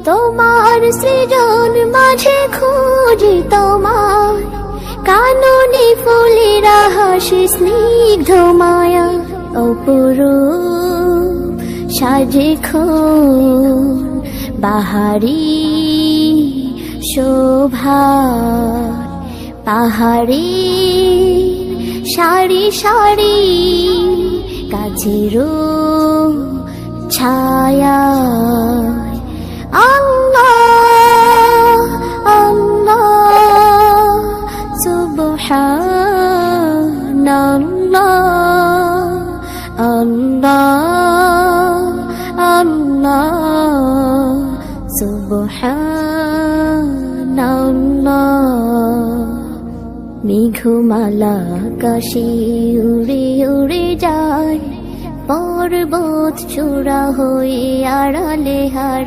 তোমার সৃজন মাঝে খুঁজি তোমার, কাননে ফুলেরা হাসি স্নিগ্ধ মায়া, অপরূপ সাজে বাহারি শোভা, পাহাড়ি সারি সারি কাছেরও ছায়া। আল্লাহ আল্লাহ সুবহানাল্লাহ, আল্লাহ আল্লাহ সুবহানাল্লাহ। মেঘমালা আকাশে উড়ে উড়ে যায়, পর্বত চূড়া হয়ে আড়ালে হার।